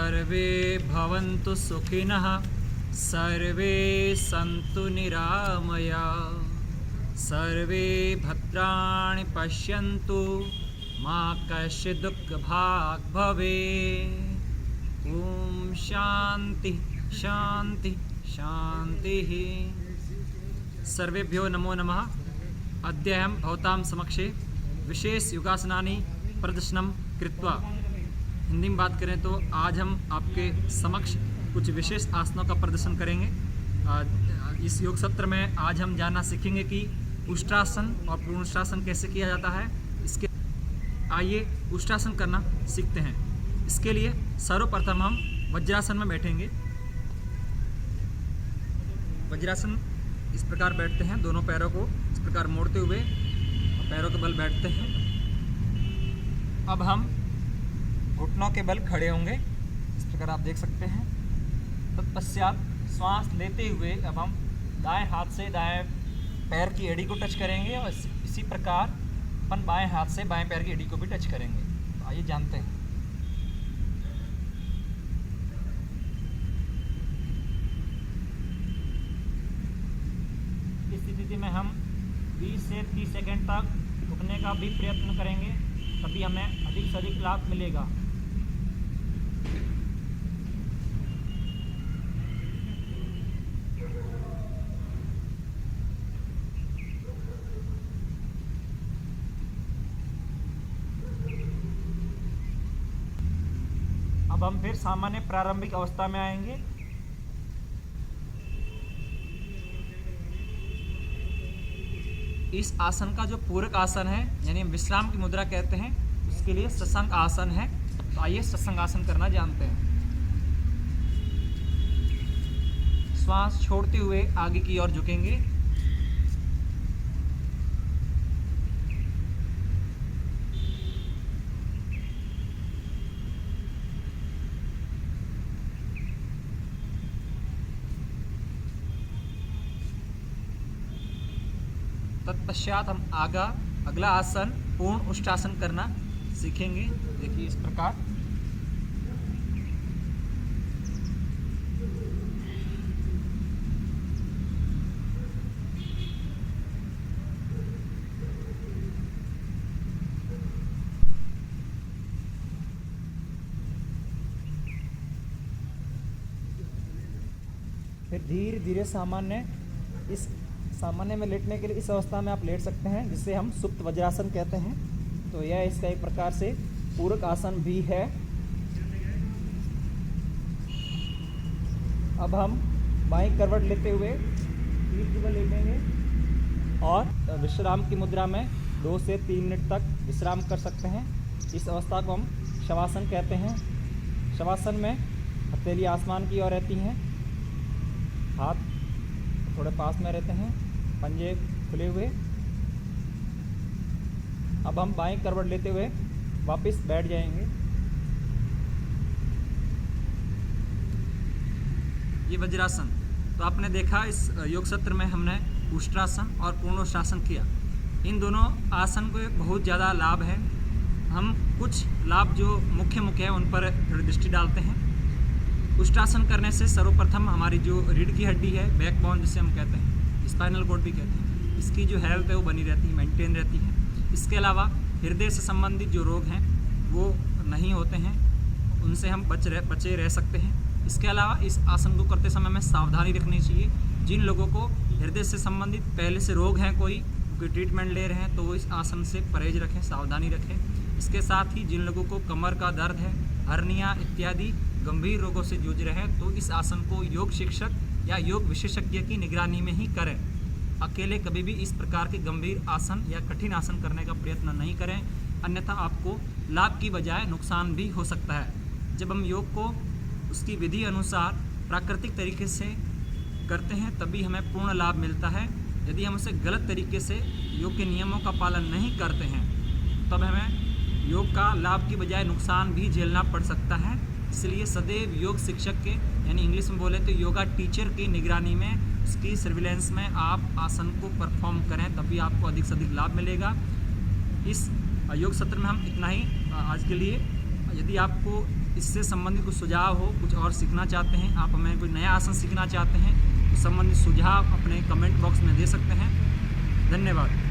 सर्वे भवन्तु सुखिनः सर्वे सन्तु निरामयाः सर्वे भद्राणि पश्यन्तु मा कश्चित् दुःखभाग् भवेत्। ॐ शान्ति शान्ति शान्तिः। सर्वेभ्यो नमो नमः। अद्य अहं भवतां समक्षे विशेष योगासनानि प्रदर्शनं कृत्वा, हिंदी में बात करें तो आज हम आपके समक्ष कुछ विशेष आसनों का प्रदर्शन करेंगे। इस योग सत्र में आज हम जानना सीखेंगे कि उष्ट्रासन और पूर्णासन कैसे किया जाता है। इसके आइए उष्ट्रासन करना सीखते हैं। इसके लिए सर्वप्रथम हम वज्रासन में बैठेंगे। वज्रासन इस प्रकार बैठते हैं, दोनों पैरों को इस प्रकार मोड़ते हुए पैरों के बल बैठते हैं। अब हम घुटनों के बल खड़े होंगे, इस प्रकार आप देख सकते हैं। तत्पश्चात श्वास लेते हुए अब हम दाएं हाथ से दाएं पैर की एड़ी को टच करेंगे और इसी प्रकार अपन बाएं हाथ से बाएं पैर की एड़ी को भी टच करेंगे। तो आइए जानते हैं। इस स्थिति में हम 20 से 30 सेकंड तक रुकने का भी प्रयत्न करेंगे, तभी हमें अधिक से अधिक लाभ मिलेगा। अब हम फिर सामान्य प्रारंभिक अवस्था में आएंगे। इस आसन का जो पूरक आसन है, यानी विश्राम की मुद्रा कहते हैं, उसके लिए शशांक आसन है। तो आइए शशांक आसन करना जानते हैं। श्वास छोड़ते हुए आगे की ओर झुकेंगे। तत्पश्चात हम अगला आसन पूर्ण उष्ट्रासन करना सीखेंगे। देखिए इस प्रकार। फिर धीरे धीरे सामान्य में लेटने के लिए इस अवस्था में आप लेट सकते हैं, जिसे हम सुप्त वज्रासन कहते हैं। तो यह इसका एक प्रकार से पूरक आसन भी है। अब हम बाईं करवट लेते हुए पीठ की बल लेटेंगे और विश्राम की मुद्रा में 2 से 3 मिनट तक विश्राम कर सकते हैं। इस अवस्था को हम शवासन कहते हैं। शवासन में हथेली आसमान की ओर रहती हैं, हाथ थोड़े पास में रहते हैं, पंजे खुले हुए। अब हम बाईं करवट लेते हुए वापस बैठ जाएंगे। ये वज्रासन। तो आपने देखा इस योग सत्र में हमने उष्ट्रासन और पूर्णोष्ट्रासन किया। इन दोनों आसन को बहुत ज़्यादा लाभ है। हम कुछ लाभ जो मुख्य है उन पर थोड़ी दृष्टि डालते हैं। उष्ट्रासन करने से सर्वप्रथम हमारी जो रीढ़ की हड्डी है, बैकबोन जिसे हम कहते हैं, स्पाइनल कॉर्ड भी कहते हैं, इसकी जो हेल्थ है वो बनी रहती है, मेंटेन रहती है। इसके अलावा हृदय से संबंधित जो रोग हैं वो नहीं होते हैं, उनसे हम बचे रह सकते हैं। इसके अलावा इस आसन को करते समय में सावधानी रखनी चाहिए। जिन लोगों को हृदय से संबंधित पहले से रोग हैं, कोई ट्रीटमेंट ले रहे हैं, तो वो इस आसन से परहेज रखें, सावधानी रखें। इसके साथ ही जिन लोगों को कमर का दर्द है, हर्निया इत्यादि गंभीर रोगों से जूझ रहे हैं, तो इस आसन को योग शिक्षक या योग विशेषज्ञ की निगरानी में ही करें। अकेले कभी भी इस प्रकार के गंभीर आसन या कठिन आसन करने का प्रयत्न नहीं करें, अन्यथा आपको लाभ की बजाय नुकसान भी हो सकता है। जब हम योग को उसकी विधि अनुसार प्राकृतिक तरीके से करते हैं, तभी हमें पूर्ण लाभ मिलता है। यदि हम उसे गलत तरीके से योग के नियमों का पालन नहीं करते हैं, तब हमें योग का लाभ की बजाय नुकसान भी झेलना पड़ सकता है। इसलिए सदैव योग शिक्षक के, यानी इंग्लिश में बोले तो योगा टीचर की निगरानी में, उसकी सर्विलेंस में आप आसन को परफॉर्म करें, तभी आपको अधिक से अधिक लाभ मिलेगा। इस योग सत्र में हम इतना ही आज के लिए यदि आपको इससे संबंधित कुछ सुझाव हो, कुछ और सीखना चाहते हैं, आप हमें कोई नया आसन सीखना चाहते हैं, तो संबंधित सुझाव अपने कमेंट बॉक्स में दे सकते हैं। धन्यवाद।